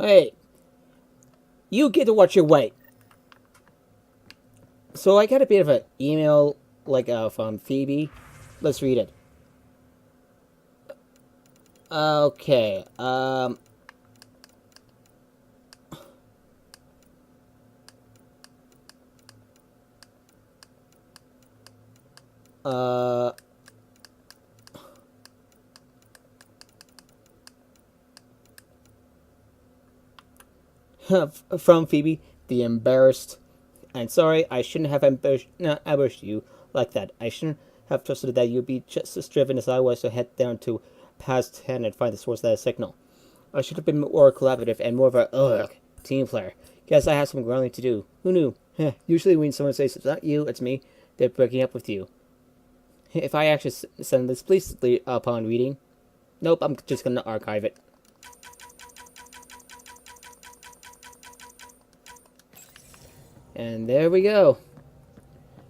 Hey, you get to watch your weight. So I got a bit of an email, from Phoebe. Let's read it. Okay. Uh. From Phoebe, the embarrassed. And sorry, I shouldn't have ambushed you like that. I shouldn't have trusted that you'd be just as driven as I was to head down to past 10 and find the source of that signal. I should have been more collaborative and more of a team player. Guess I have some growing to do. Who knew? Usually when someone says it's not you, it's me, they're breaking up with you. If I actually send this explicitly upon reading, nope, I'm just gonna archive it. And there we go.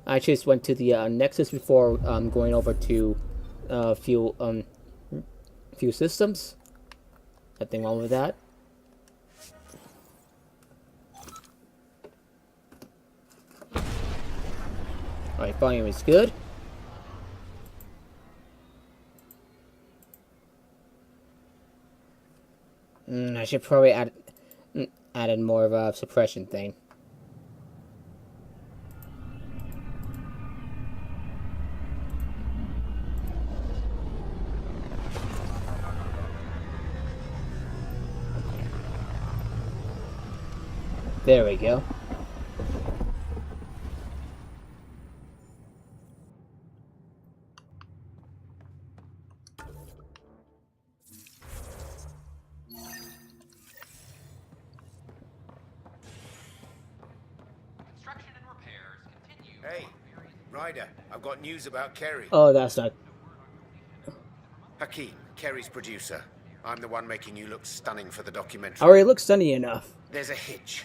I just went to the Nexus before going over to few systems. Nothing wrong with that. Alright, volume is good. I should probably add in more of a suppression thing. There we go. Construction and repairs continue. Hey, Ryder, I've got news about Kerry. Oh, that's not... Hakeem, Kerry's producer. I'm the one making you look stunning for the documentary. Alright, looks stunning enough. There's a hitch.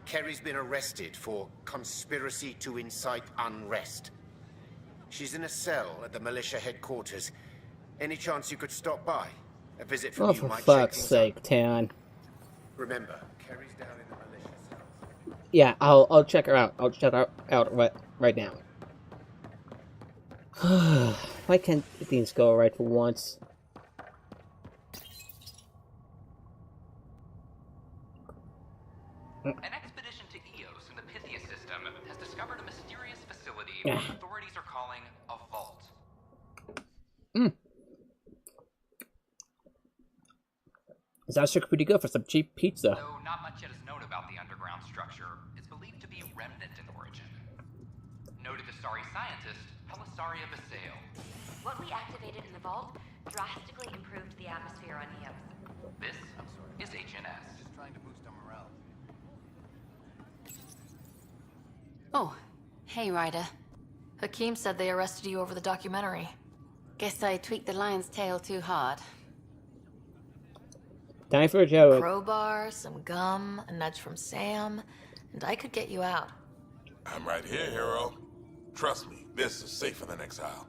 Kerry's been arrested for conspiracy to incite unrest. She's in a cell at the militia headquarters. Any chance you could stop by? A visit from Oh, you for might fuck's shake sake, things up. Tan. Remember, Kerry's down in the militia cells. Yeah, I'll check her out. I'll check her out right now. Why can't things go right for once? An expedition to Eos in the Pythia system has discovered a mysterious facility Yeah. which authorities are calling a vault. It's actually pretty good for some cheap pizza. Though not much yet is known about the underground structure, it's believed to be remnant in origin. Noted Asari scientist Pelisaria Basale. What we activated in the vault drastically improved the atmosphere on Eos. This is HNS. Just trying to boost our morale. Oh, hey Ryder. Hakeem said they arrested you over the documentary. Guess I tweaked the lion's tail too hard. Time for a joke. Crowbar, some gum, a nudge from Sam, and I could get you out. I'm right here, hero. Trust me, this is safer than exile.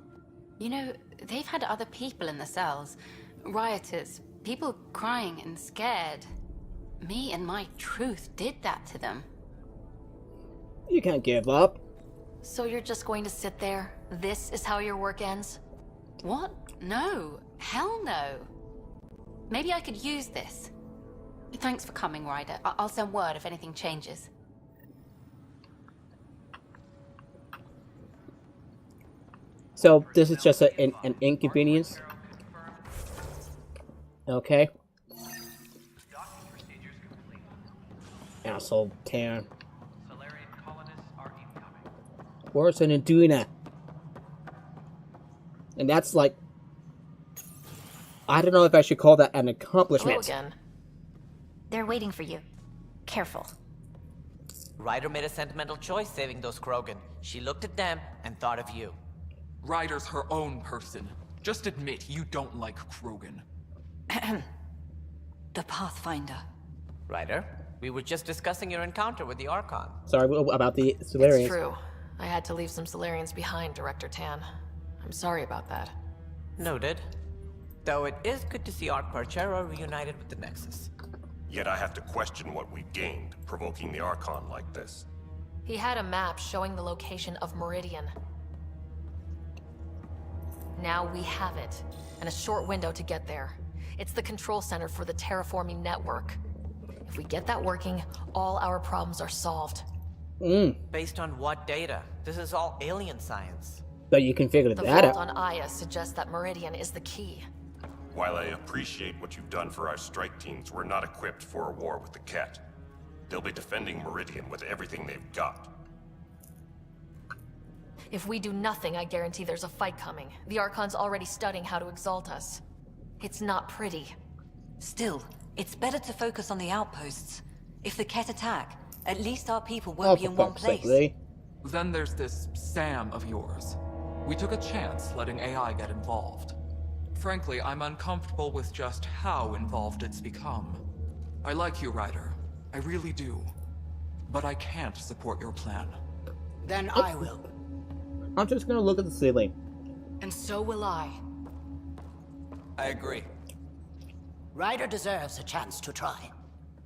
You know, they've had other people in the cells. Rioters, people crying and scared. Me and my truth did that to them. You can't give up. So you're just going to sit there? This is how your work ends? What? No. Hell no. Maybe I could use this. Thanks for coming, Ryder. I'll send word if anything changes. So this is just an inconvenience. Okay. Docking procedures complete. Asshole, Tan. Solarian colonists are incoming. Worse than doing that. And that's like... I don't know if I should call that an Hello accomplishment. again. They're waiting for you. Careful. Ryder made a sentimental choice saving those Krogan. She looked at them and thought of you. Ryder's her own person. Just admit you don't like Krogan. The Pathfinder. Ryder, we were just discussing your encounter with the Archon. Sorry about the Solarians. It's true. I had to leave some Solarians behind, Director Tan. I'm sorry about that. Noted. Though it is good to see Arch Parchero reunited with the Nexus. Yet I have to question what we gained, provoking the Archon like this. He had a map showing the location of Meridian. Now we have it, and a short window to get there. It's the control center for the terraforming network. If we get that working, all our problems are solved. Based on what data? This is all alien science. But you can figure The that vault out. on Aya suggests that Meridian is the key. While I appreciate what you've done for our strike teams, we're not equipped for a war with the Ket. They'll be defending Meridian with everything they've got. If we do nothing, I guarantee there's a fight coming. The Archon's already studying how to exalt us. It's not pretty. Still, it's better to focus on the outposts. If the Ket attack, at least our people Oh, won't be for in one fuck's sake, place. really? Then there's this Sam of yours. We took a chance letting AI get involved. Frankly, I'm uncomfortable with just how involved it's become. I like you, Ryder. I really do. But I can't support your plan. Then I will. I'm just gonna look at the ceiling. And so will I. I agree. Ryder deserves a chance to try.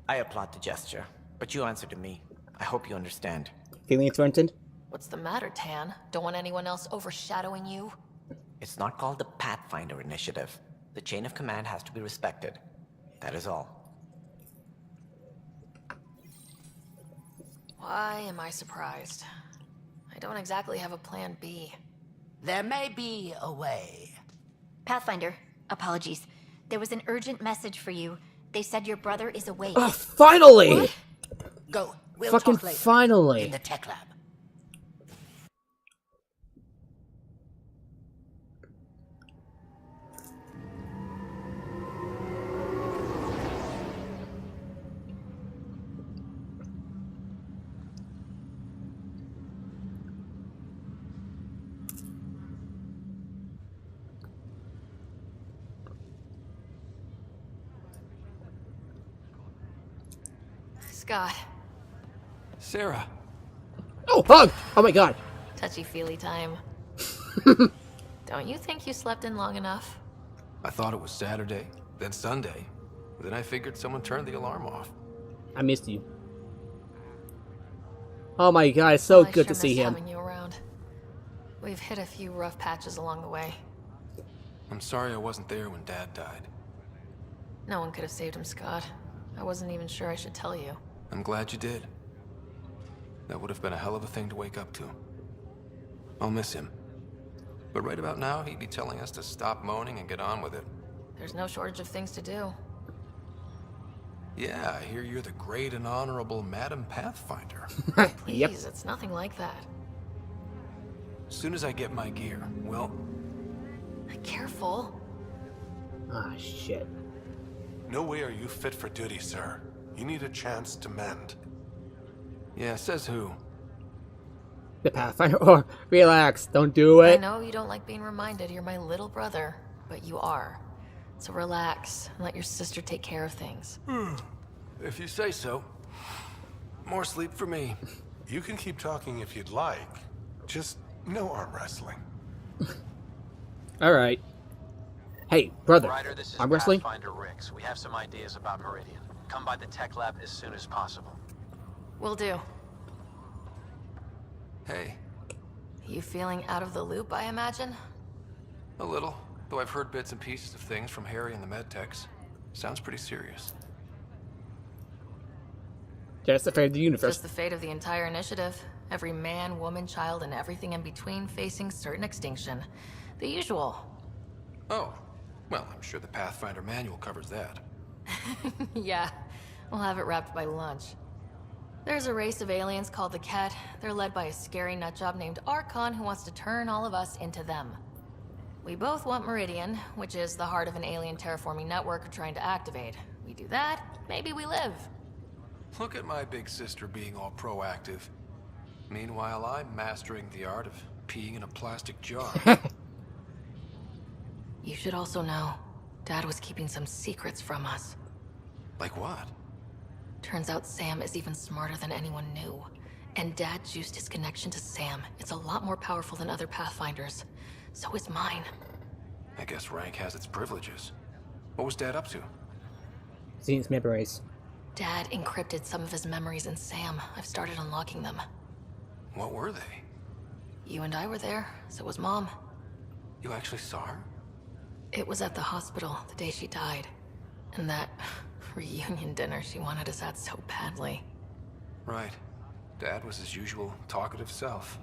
I applaud the gesture, but you answer to me. I hope you understand. Feeling threatened? What's the matter, Tan? Don't want anyone else overshadowing you? It's not called the Pathfinder Initiative. The chain of command has to be respected. That is all. Why am I surprised? I don't exactly have a plan B. There may be a way. Pathfinder, apologies. There was an urgent message for you. They said your brother is awake. Oh, finally! What? Go. We'll Fucking talk later. finally. In the tech lab. Scott. Sarah. Oh, hug! Oh my god. Touchy-feely time. Don't you think you slept in long enough? I thought it was Saturday, then Sunday. Then I figured someone turned the alarm off. I missed you. Oh my god, it's so Well, I good sure to see miss him. having you around. We've hit a few rough patches along the way. I'm sorry I wasn't there when Dad died. No one could have saved him, Scott. I wasn't even sure I should tell you. I'm glad you did. That would have been a hell of a thing to wake up to. I'll miss him. But right about now, he'd be telling us to stop moaning and get on with it. There's no shortage of things to do. Yeah, I hear you're the great and honorable Madam Pathfinder. Please, Yep. it's nothing like that. As soon as I get my gear, well, Careful. Ah, shit. No way are you fit for duty, sir. You need a chance to mend. yeah, says who? The Pathfinder. Oh, relax. Don't do I it. know you don't like being reminded you're my little brother, but you are. So relax and let your sister take care of things. If you say so. More sleep for me. You can keep talking if you'd like. Just no arm wrestling. Alright. Hey, brother. Ryder, this is I'm wrestling? Pathfinder Rix. We have some ideas about Meridian. Come by the tech lab as soon as possible. Will do. Hey, You feeling out of the loop, I imagine? a little. Though I've heard bits and pieces of things from Harry and the medtechs. Sounds pretty serious. Just the fate of the It's universe. just the fate of the entire initiative. Every man, woman, child, and everything in between facing certain extinction. The usual. Oh, well, I'm sure the Pathfinder manual covers that. Yeah, we'll have it wrapped by lunch. There's a race of aliens called the Ket. They're led by a scary nutjob named Archon who wants to turn all of us into them. We both want Meridian, which is the heart of an alien terraforming network we're trying to activate. We do that, maybe we live. Look at my big sister being all proactive. Meanwhile, I'm mastering the art of peeing in a plastic jar. You should also know, Dad was keeping some secrets from us. Like what? Turns out Sam is even smarter than anyone knew. And Dad juiced his connection to Sam. It's a lot more powerful than other Pathfinders. So is mine. I guess rank has its privileges. What was Dad up to? Seems memories. Dad encrypted some of his memories in Sam. I've started unlocking them. What were they? You and I were there, so was Mom. You actually saw her? It was at the hospital the day she died. And that reunion dinner she wanted us at so badly. Right. Dad was his usual talkative self.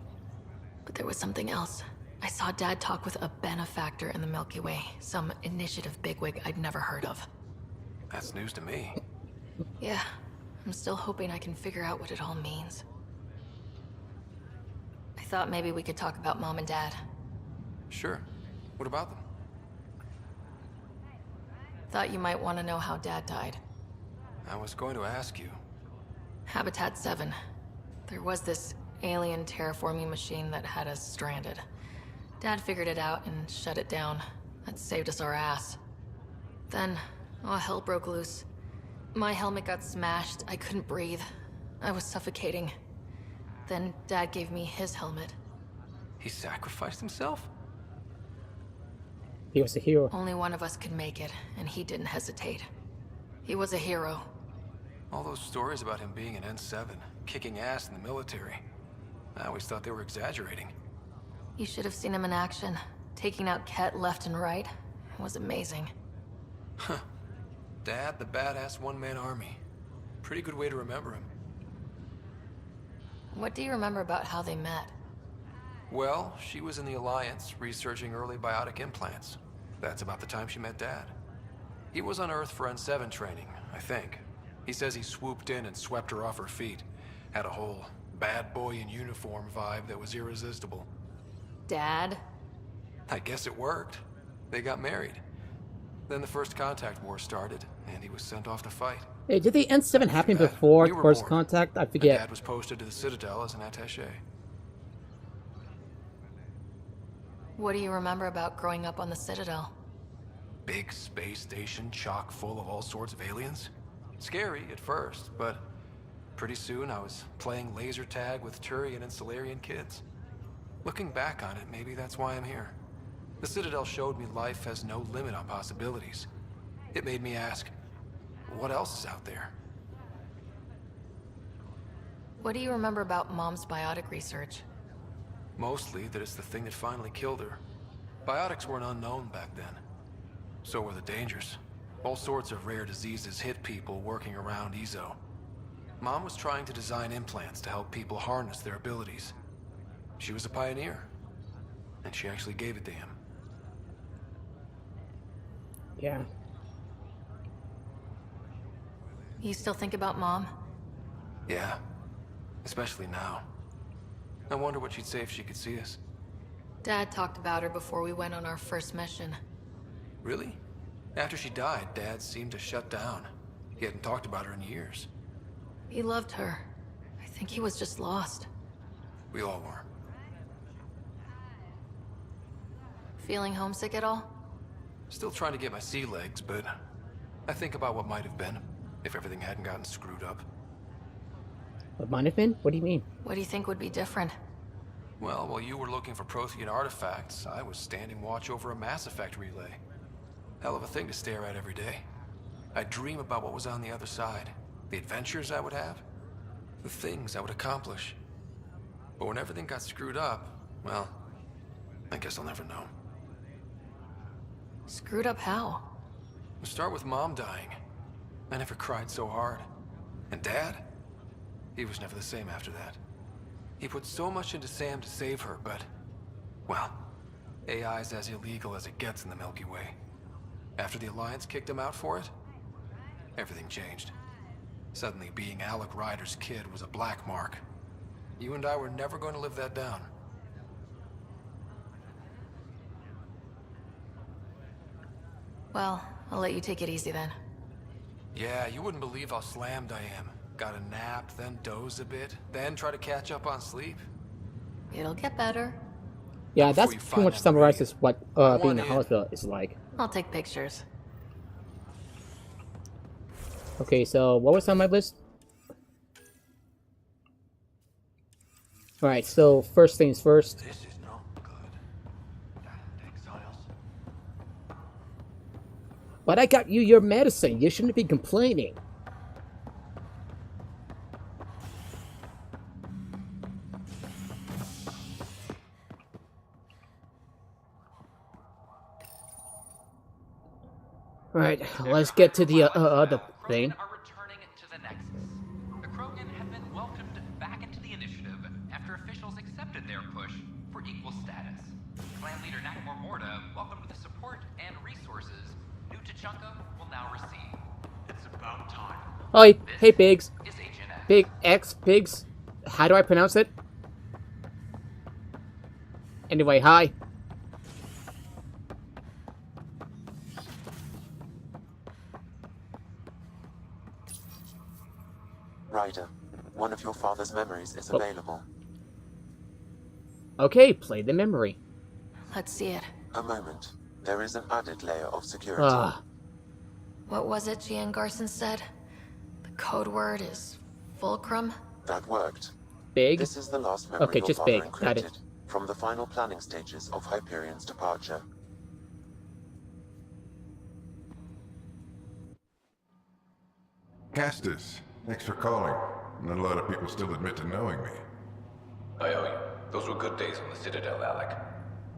But there was something else. I saw Dad talk with a benefactor in the Milky Way, some initiative bigwig I'd never heard of. That's news to me. Yeah, I'm still hoping I can figure out what it all means. I thought maybe we could talk about Mom and Dad. Sure. What about them? Thought you might want to know how Dad died. I was going to ask you. Habitat 7. There was this alien terraforming machine that had us stranded. Dad figured it out and shut it down. That saved us our ass. Then, all hell broke loose. My helmet got smashed. I couldn't breathe. I was suffocating. Then Dad gave me his helmet. He sacrificed himself? He was a hero. Only one of us could make it, and he didn't hesitate. He was a hero. All those stories about him being an N7, kicking ass in the military. I always thought they were exaggerating. You should have seen him in action. Taking out Ket left and right. It was amazing. Huh. Dad, the badass one-man army. Pretty good way to remember him. What do you remember about how they met? Well, she was in the Alliance, researching early biotic implants. That's about the time she met Dad. He was on Earth for N7 training, I think. He says he swooped in and swept her off her feet. Had a whole bad boy in uniform vibe that was irresistible. Dad? I guess it worked. They got married. Then the First Contact War started, and he was sent off to fight. Hey, did the N7 happen before you were First born. Contact? I My forget. Dad was posted to the Citadel as an attaché. What do you remember about growing up on the Citadel? Big space station chock full of all sorts of aliens. Scary at first, but pretty soon I was playing laser tag with Turian and Solarian kids. Looking back on it, maybe that's why I'm here. The Citadel showed me life has no limit on possibilities. It made me ask, what else is out there? What do you remember about Mom's biotic research? Mostly that it's the thing that finally killed her. Biotics were an unknown back then. So were the dangers. All sorts of rare diseases hit people working around EZO. Mom was trying to design implants to help people harness their abilities. She was a pioneer. And she actually gave it to him. Yeah. You still think about Mom? Yeah. Especially now. I wonder what she'd say if she could see us. Dad talked about her before we went on our first mission. Really? After she died, Dad seemed to shut down. He hadn't talked about her in years. He loved her. I think he was just lost. We all were. Feeling homesick at all? Still trying to get my sea legs, but I think about what might have been if everything hadn't gotten screwed up. What might have been? What do you mean? What do you think would be different? Well, while you were looking for Prothean artifacts, I was standing watch over a Mass Effect relay. Hell of a thing to stare at every day. I'd dream about what was on the other side, the adventures I would have, the things I would accomplish. But when everything got screwed up, well, I guess I'll never know. Screwed up how? We'll start with Mom dying. I never cried so hard. And Dad? He was never the same after that. He put so much into Sam to save her, but... well, AI's as illegal as it gets in the Milky Way. After the Alliance kicked him out for it, everything changed. Suddenly being Alec Ryder's kid was a black mark. You and I were never going to live that down. Well, I'll let you take it easy then. Yeah, you wouldn't believe how slammed I am. Got a nap, then doze a bit, then try to catch up on sleep. It'll get better. Yeah, that's pretty much summarizes what being a hospital is like. I'll take pictures. Okay, so what was on my list? Alright, so first things first. This is not good. Exiles. But I got you your medicine. You shouldn't be complaining. Right, let's get to the other thing. Are returning to the Nexus. The Krogan have been welcomed back into the initiative after officials accepted their push for equal status. Clan leader Nakamura Morta welcomed the support and resources New Tachanka will now receive. It's about time. Hi, hey pigs. Is Agent X. Big X pigs. How do I pronounce it? Anyway, hi. Ryder, one of your father's memories is available. Okay, play the memory. Let's see it. A moment. There is an added layer of security. What was it Gian Garson said? The code word is fulcrum? That worked. Big? This is the last memory Okay, your just father big. encrypted Got it. from the final planning stages of Hyperion's departure. Castus, thanks for calling. Not a lot of people still admit to knowing me. I owe you. Those were good days on the Citadel, Alec.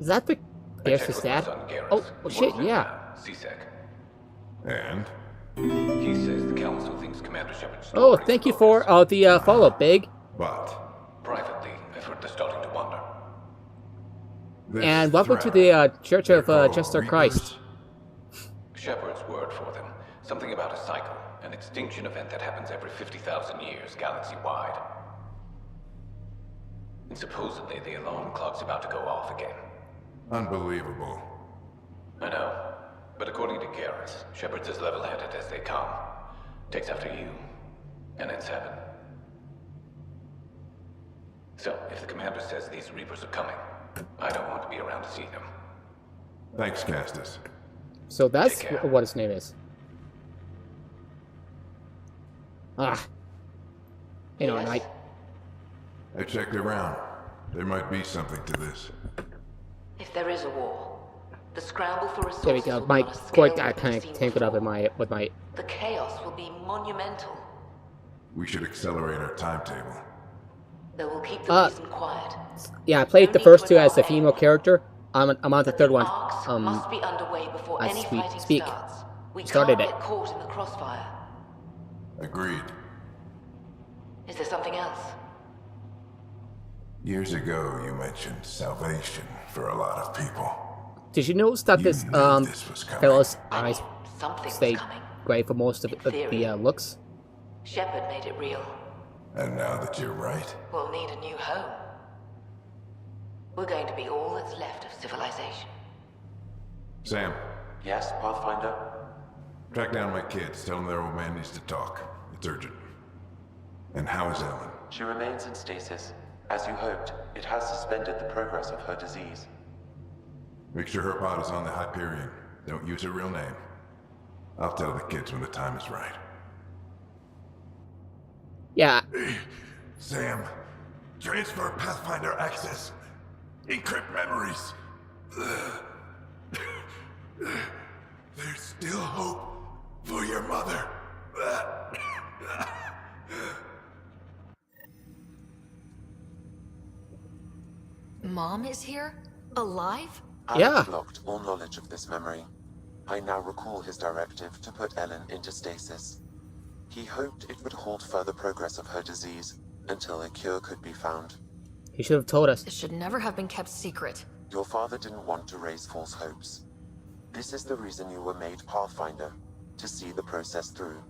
Is that the... There's his dad? Oh, shit, yeah. CSEC. And? He says the Council thinks Commander Shepard's Oh, thank you for the follow, Big. But? Privately, I've heard they're starting to wonder. And welcome to the Church of Jester Christ. Shepard's word for them. Something about a cycle. An extinction event that happens every 50,000 years, galaxy-wide. And supposedly the alarm clock's about to go off again. Unbelievable. I know. But according to Garrus, Shepard's as level-headed as they come. Takes after you. And it's heaven. So, if the commander says these Reapers are coming, I don't want to be around to see them. Thanks, Castus. So that's what his name is. You know, I checked around. There might be something to this. If there is a war, the scramble for resources there we go. will My be on a cord scale got kind we've of seen tangled up before. in with my. The chaos will be monumental. We should accelerate our timetable. They will keep the reason quiet. Yeah, I played the first two as a female character. I'm on the third one. Must be underway before as any we fighting speak. starts. We Started can't it. get caught in the crossfire. Agreed. Is there something else? Years ago, you mentioned salvation for a lot of people. Did you notice that this fellow's eyes stayed gray for most of the looks? Shepard made it real. And now that you're right, We'll need a new home. We're going to be all that's left of civilization. Sam, Yes, Pathfinder? track down my kids. Tell them their old man needs to talk. It's urgent. And how is Ellen? She remains in stasis. As you hoped, it has suspended the progress of her disease. Make sure her pod is on the Hyperion. Don't use her real name. I'll tell the kids when the time is right. Yeah. Sam, transfer Pathfinder access. Encrypt memories. There's still hope for your mother. Mom is here? Alive? Alec blocked all knowledge of this memory. I now recall his directive to put Ellen into stasis. He hoped it would halt further progress of her disease until a cure could be found. He should have told us. This should never have been kept secret. Your father didn't want to raise false hopes. This is the reason you were made Pathfinder, to see the process through.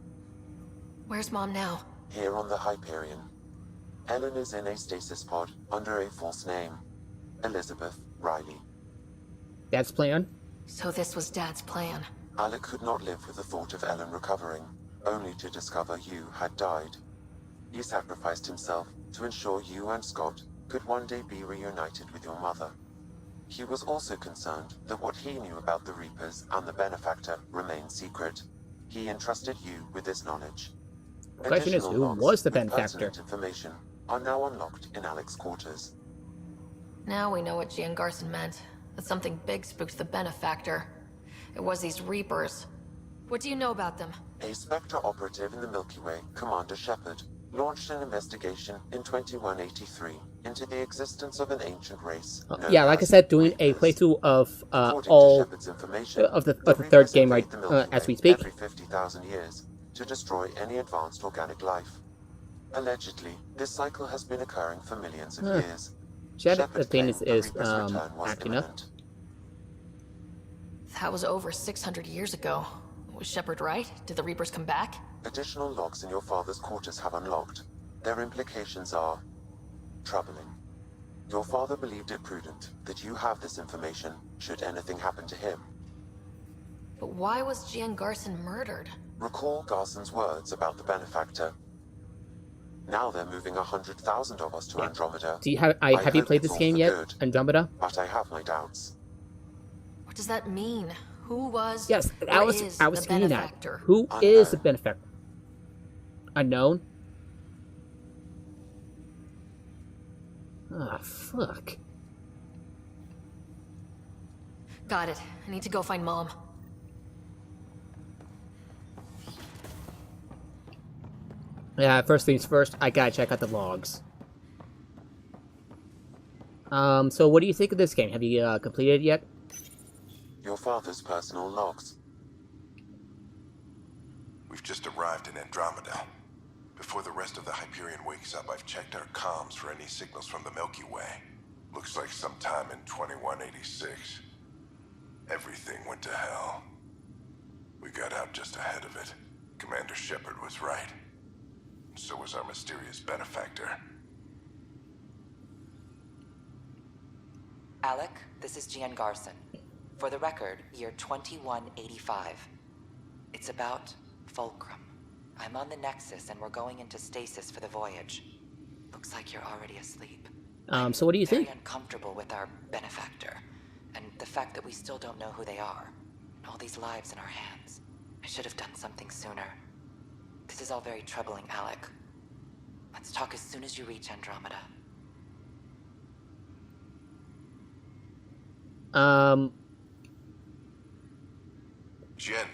Where's Mom now? Here on the Hyperion. Ellen is in a stasis pod under a false name. Elizabeth Riley. Dad's plan? So this was Dad's plan. Alec could not live with the thought of Ellen recovering, only to discover you had died. He sacrificed himself to ensure you and Scott could one day be reunited with your mother. He was also concerned that what he knew about the Reapers and the Benefactor remained secret. He entrusted you with this knowledge. The question is, who was the Benefactor? Information are now unlocked in Alec's quarters. Now we know what Gian Garson meant. That something big spooked the Benefactor. It was these Reapers. What do you know about them? A Spectre operative in the Milky Way, Commander Shepard, launched an investigation in 2183 into the existence of an ancient race. Yeah, like I said, doing a playthrough of all of the third game right as we speak. Every 50,000 years to destroy any advanced organic life. Allegedly, this cycle has been occurring for millions of years. The thing is acting up. That was over 600 years ago. Was Shepard right? Did the Reapers come back? Additional logs in your father's quarters have unlocked. Their implications are troubling. Your father believed it prudent that you have this information should anything happen to him. But why was Gian Garson murdered? Recall Garson's words about the benefactor. Now they're moving 100,000 of us to Andromeda. Have you played this game yet, good, Andromeda? But I have my doubts. What does that mean? Who was? Yes, I was getting that. Who Unknown. is the benefactor? Unknown. Ah, fuck. Got it. I need to go find Mom. Yeah, first things first, I gotta check out the logs. So what do you think of this game? Have you completed it yet? Your father's personal logs. We've just arrived in Andromeda. Before the rest of the Hyperion wakes up, I've checked our comms for any signals from the Milky Way. Looks like sometime in 2186. Everything went to hell. We got out just ahead of it. Commander Shepard was right. And so was our mysterious benefactor. Alec, this is Gian Garson. For the record, year 2185. It's about Fulcrum. I'm on the Nexus and we're going into stasis for the voyage. Looks like you're already asleep. So what do you think? Very uncomfortable with our benefactor, and the fact that we still don't know who they are, and all these lives in our hands. I should have done something sooner. This is all very troubling, Alec. Let's talk as soon as you reach Andromeda. Jen,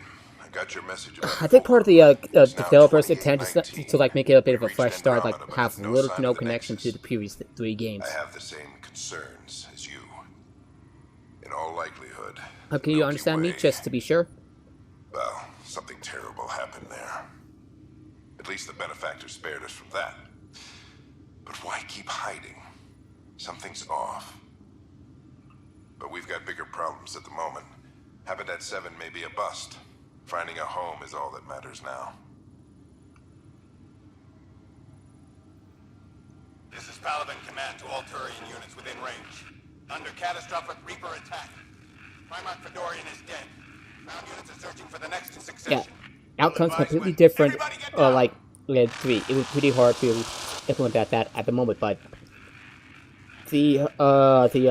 I got your message about I think part of the developers' intent is to like make it a bit of a fresh start, like have little to no connection to the previous 3 games. I have the same concerns as you. In all likelihood. Can you understand me, just to be sure? Well, something terrible happened there. At least the benefactor spared us from that. But why keep hiding? Something's off. But we've got bigger problems at the moment. Habitat 7 may be a bust. Finding a home is all that matters now. This is Paladin Command to all Turian units within range. Under catastrophic Reaper attack. Primarch Fedorian is dead. Ground units are searching for the next in succession. Yeah, outcome's completely different. Like 3, it was pretty hard to implement that at the moment, but the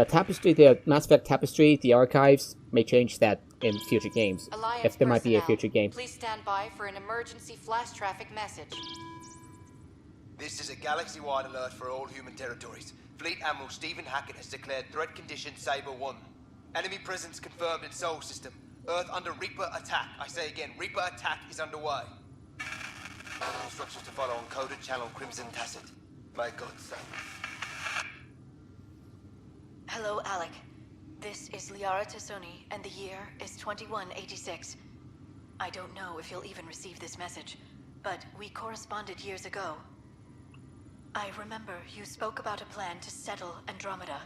tapestry, the Mass Effect tapestry, the archives may change that in future games. Alliance if there might be a personnel, future game. Please stand by for an emergency flash traffic message. This is a galaxy-wide alert for all human territories. Fleet Admiral Stephen Hackett has declared threat condition Saber 1. Enemy presence confirmed in Sol system. Earth under Reaper attack. I say again, Reaper attack is underway. Instructions to follow on coded channel Crimson Tacit. May God save. Hello, Alec. This is Liara Tassoni, and the year is 2186. I don't know if you'll even receive this message, but we corresponded years ago. I remember you spoke about a plan to settle Andromeda.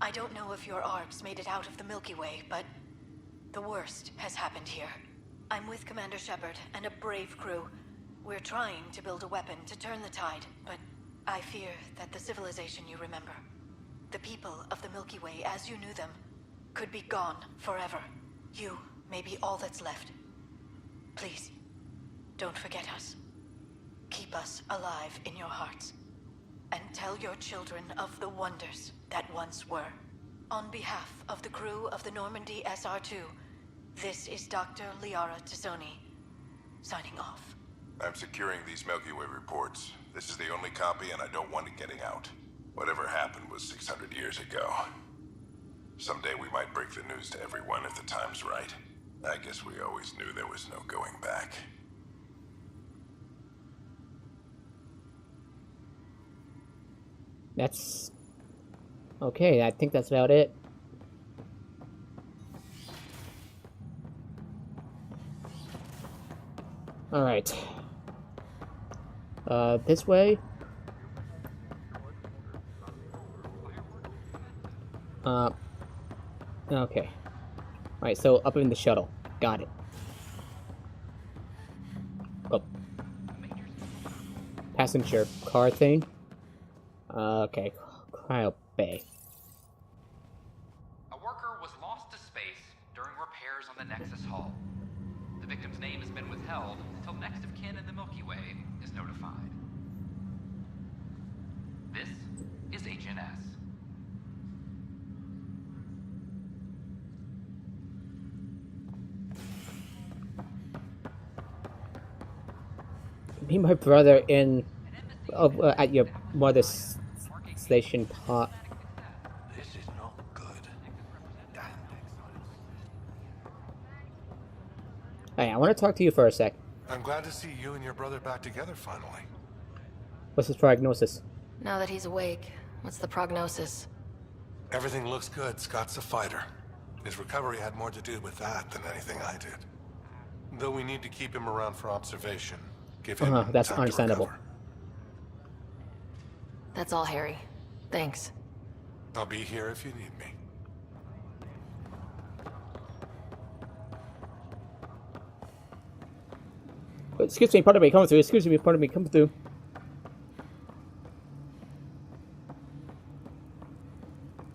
I don't know if your arcs made it out of the Milky Way, but the worst has happened here. I'm with Commander Shepard and a brave crew. We're trying to build a weapon to turn the tide, but I fear that the civilization you remember, the people of the Milky Way as you knew them, could be gone forever. You may be all that's left. Please, don't forget us. Keep us alive in your hearts. And tell your children of the wonders that once were. On behalf of the crew of the Normandy SR-2, this is Dr. Liara Tassoni, signing off. I'm securing these Milky Way reports. This is the only copy and I don't want it getting out. Whatever happened was 600 years ago. Someday we might break the news to everyone if the time's right. I guess we always knew there was no going back. That's Okay, I think that's about it. Alright. This way. Okay. Alright, so up in the shuttle. Got it. Oh. Passenger car thing. Okay. Cryo bay. A worker was lost to space during repairs on the Nexus hull. The victim's name has been withheld until next of kin in the Milky Way is notified. This is HNS. Meet my brother in at your mother's station. This is not good. Hey, I want to talk to you for a sec. I'm glad to see you and your brother back together finally. What's his prognosis? Now that he's awake, what's the prognosis? Everything looks good. Scott's a fighter. His recovery had more to do with that than anything I did. Though we need to keep him around for observation. Give him that's time understandable. to recover. That's all, Harry. Thanks. I'll be here if you need me. Excuse me, pardon me, coming through. Excuse me, pardon me, coming through.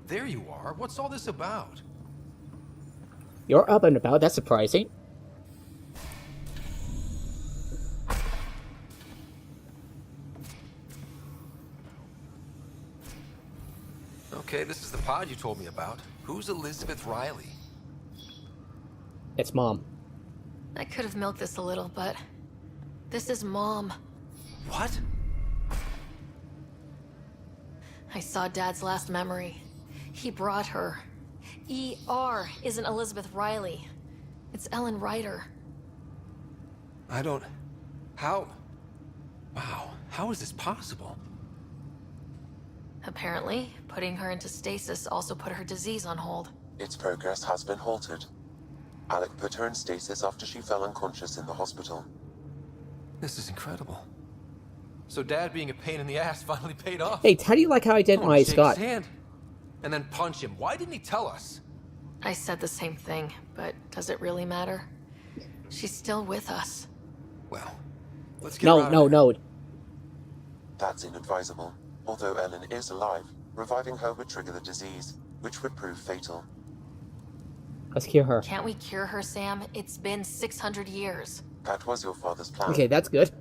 There you are. What's all this about? You're up and about. That's surprising. Okay, this is the pod you told me about. Who's Elizabeth Riley? It's Mom. I could have milked this a little, but this is Mom. What? I saw Dad's last memory. He brought her. ER isn't Elizabeth Riley. It's Ellen Ryder. I don't... How... Wow, how is this possible? Apparently, putting her into stasis also put her disease on hold. Its progress has been halted. Alec put her in stasis after she fell unconscious in the hospital. This is incredible. So Dad being a pain in the ass finally paid off. Hey, how do you like how I did my Shake Scott? his hand and then punch him. Why didn't he tell us? I said the same thing, but does it really matter? She's still with us. Well, let's get her out of No. That's inadvisable. Although Ellen is alive, reviving her would trigger the disease, which would prove fatal. Let's cure her. Can't we cure her, Sam? It's been 600 years. That was your father's plan. Okay, that's good.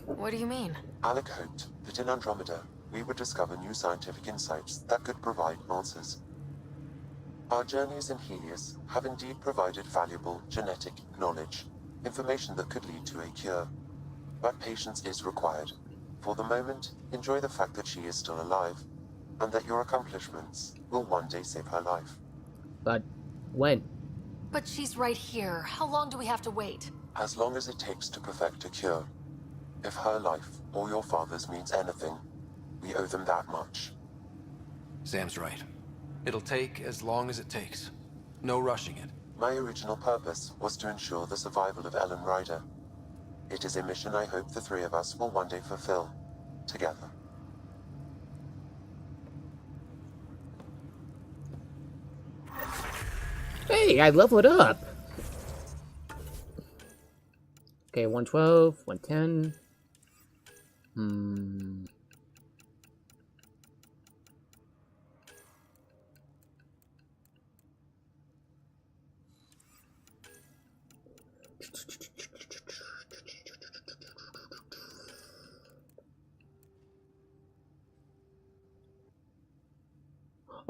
What do you mean? Alec hoped that in Andromeda, we would discover new scientific insights that could provide answers. Our journeys in Helios have indeed provided valuable genetic knowledge, information that could lead to a cure. But patience is required. For the moment, enjoy the fact that she is still alive, and that your accomplishments will one day save her life. But when? But she's right here. How long do we have to wait? As long as it takes to perfect a cure. If her life or your father's means anything, we owe them that much. Sam's right. It'll take as long as it takes. No rushing it. My original purpose was to ensure the survival of Ellen Ryder. It is a mission I hope the three of us will one day fulfill, together. Hey, I leveled up! Okay, 112, 110.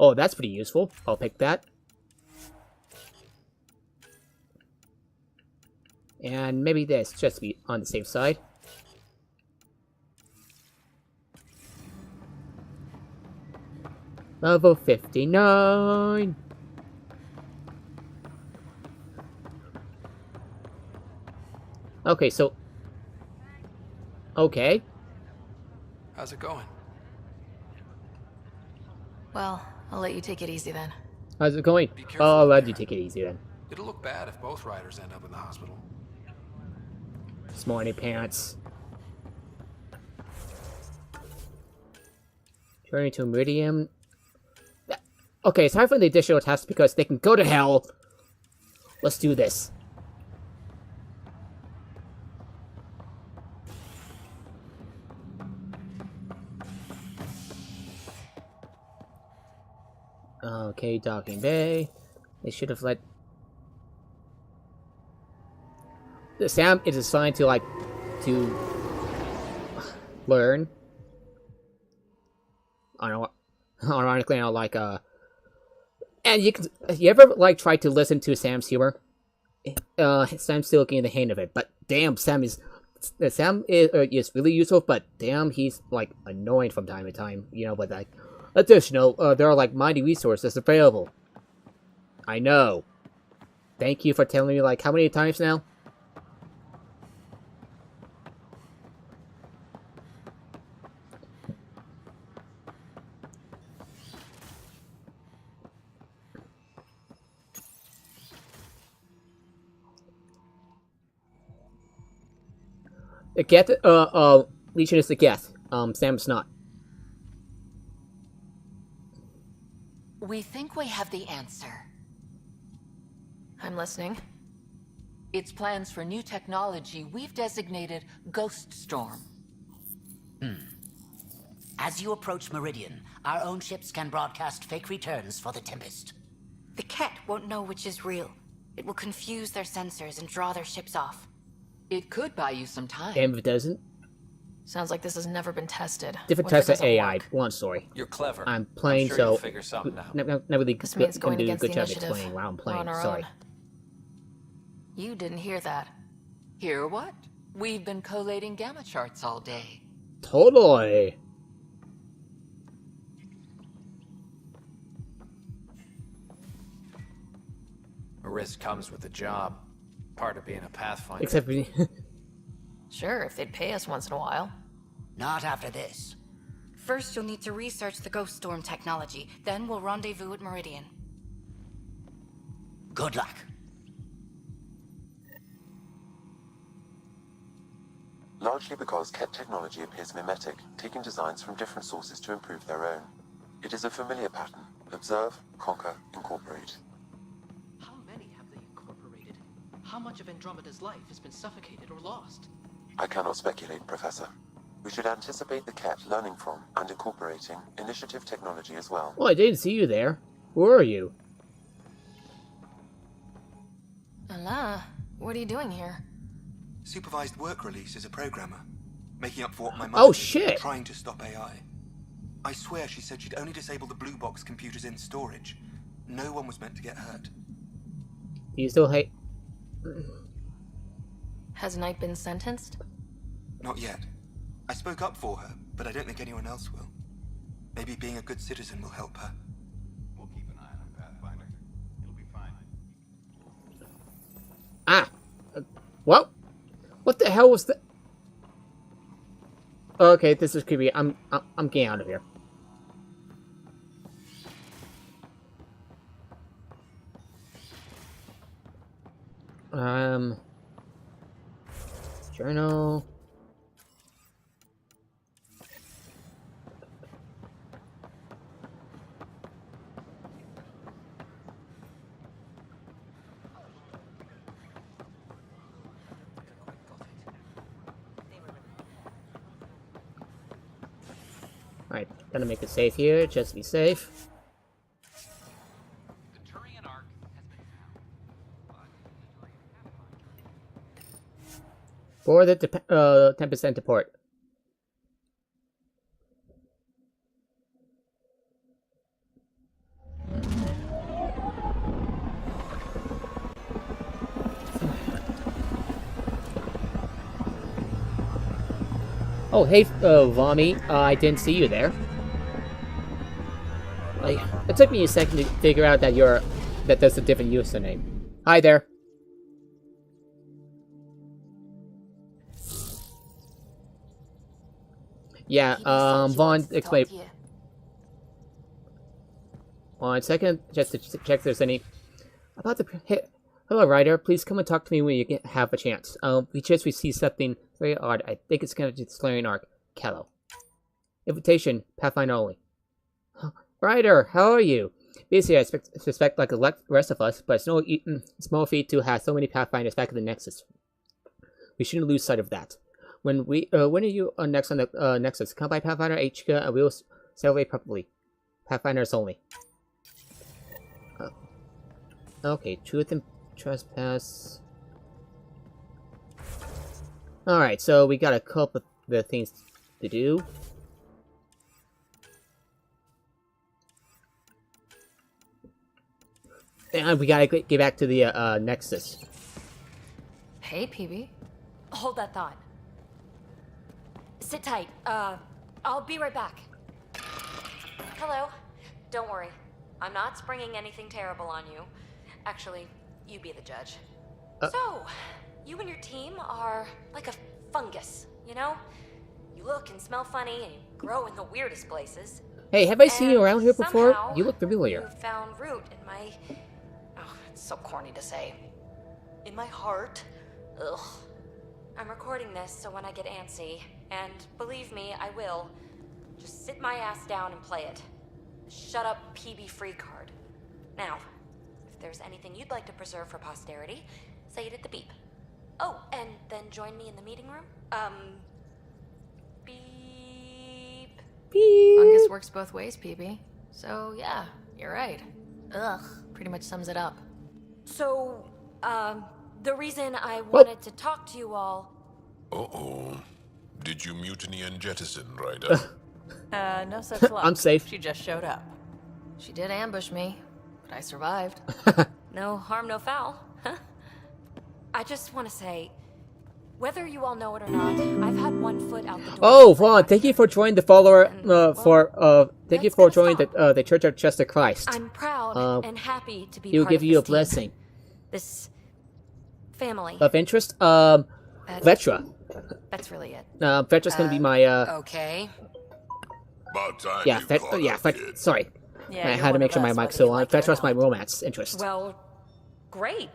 Oh, that's pretty useful. I'll pick that. And maybe this, just to be on the safe side. Level 59. Okay, so... Okay. How's it going? Well, I'll let you take it easy then. How's it going? careful Oh, I'll out let there. you take it easy then. It'll look bad if both riders end up in the hospital. Smarty pants. Turning to Meridian. Okay, it's time for the additional tasks because they can go to hell. Let's do this. Okay, docking bay. They should have let... The Sam is assigned to, like, to learn. I don't know. Ironically, I don't like, and you ever, like, try to listen to Sam's humor? Sam's still getting the hang of it, but damn, Sam is really useful, but damn, he's, like, annoying from time to time, you know, but, like, additional, there are, like, mighty resources available. I know. Thank you for telling me, like, how many times now? The Geth, Legion is the Geth. Sam's not. We think we have the answer. I'm listening. It's plans for new technology we've designated Ghost Storm. As you approach Meridian, our own ships can broadcast fake returns for the Tempest. The Ket won't know which is real. It will confuse their sensors and draw their ships off. It could buy you some time. And if it doesn't? Sounds like this has never been tested. Different types of AI. One story. You're clever. I'm playing, I'm sure so you'll figure something out. Not really This means going do a against good the job initiative. explaining while I'm We're playing. on our Sorry. own. You didn't hear that. Hear what? We've been collating gamma charts all day. Totally. A risk comes with the job. Part of being a Pathfinder. Except we... Sure, if they'd pay us once in a while. Not after this. First, you'll need to research the Ghost Storm technology. Then we'll rendezvous at Meridian. Good luck. Largely because Ket technology appears mimetic, taking designs from different sources to improve their own. It is a familiar pattern. Observe, conquer, incorporate. How many have they incorporated? How much of Andromeda's life has been suffocated or lost? I cannot speculate, Professor. We should anticipate the Ket learning from and incorporating initiative technology as well. Well, I didn't see you there. Where are you? Allah, what are you doing here? Supervised work release as a programmer. Making up for what my Oh, mother shit. did, trying to stop AI. I swear she said she'd only disable the blue box computers in storage. No one was meant to get hurt. You still hate... Has Knight been sentenced? Not yet. I spoke up for her, but I don't think anyone else will. Maybe being a good citizen will help her. We'll keep an eye on her, Pathfinder. It'll be fine. Ah! Well? What the hell was that? Okay, this is creepy. I'm getting out of here. Journal. Alright, gotta make it safe here, just to be safe. The Turian Ark has been found. For the 10% to port. Oh, hey, Vami. I didn't see you there. Like, it took me a second to figure out that that's a different username. Hi there. Yeah, Vaughn, explain. 1 second, just to check if there's any... About the... Hey, hello, Ryder. Please come and talk to me when you have a chance. We just received something very odd. I think it's going to be the Ark. Kello. Invitation, Pathfinder only. Ryder, how are you? Basically, I suspect like the rest of us, but it's no small feat to have so many Pathfinders back in the Nexus. We shouldn't lose sight of that. When are you next on the Nexus? Come by Pathfinder HQ and we will celebrate properly. Pathfinders only. Okay, truth and trespass. Alright, so we got a couple of the things to do. And we gotta get back to the Nexus. Hey, PB. Hold that thought. Sit tight. I'll be right back. Hello. Don't worry. I'm not springing anything terrible on you. Actually, you be the judge. So, you and your team are like a fungus, you know? You look and smell funny and you grow in the weirdest places. Hey, have I seen you around here before? Somehow, You look familiar. You found root in my... Oh, it's so corny to say. In my heart. Ugh. I'm recording this so when I get antsy, and believe me, I will, just sit my ass down and play it. Shut up PB free card. Now, if there's anything you'd like to preserve for posterity, say it at the beep. Oh, and then join me in the meeting room. Beep. Beep. Fungus works both ways, PB. So, yeah, you're right. Ugh, pretty much sums it up. So, the reason I wanted to talk to you all... Uh-oh. Did you mutiny and jettison, Ryder? No such luck. I'm safe. She just showed up. She did ambush me, but I survived. No harm, no foul. I just want to say, whether you all know it or not, I've had one foot out the door. Oh, Vaughn, thank you for joining the follower, thank you for joining the Church of Just Christ. I'm proud and happy to be He'll part give of you a this team. blessing. This family. Of interest? Vetra. That's really it. Vetra's gonna be my, Okay. About time Yeah, sorry. Yeah, I you're had to one make of sure my us, mic's whether still you on. like it or Vetra's my not. romance interest. Well, great.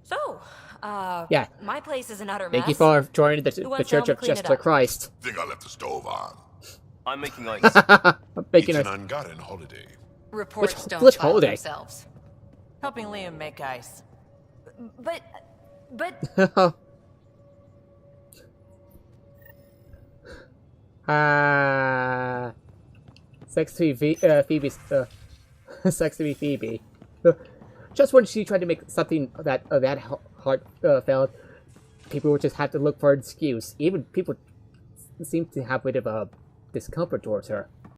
So, Yeah. my place is an utter Thank mess. you for joining Who the wants to Church help of clean it Just up? Christ. Think I left the stove on. I'm making ice. I'm making It's a... an ungotten holiday. Reports Which- don't which file holiday? themselves. Helping Liam make ice. But Sex to be Phoebe. Sex to be Phoebe. Just when she tried to make something that heartfelt, people would just have to look for an excuse. Even people seem to have a bit of a discomfort towards her.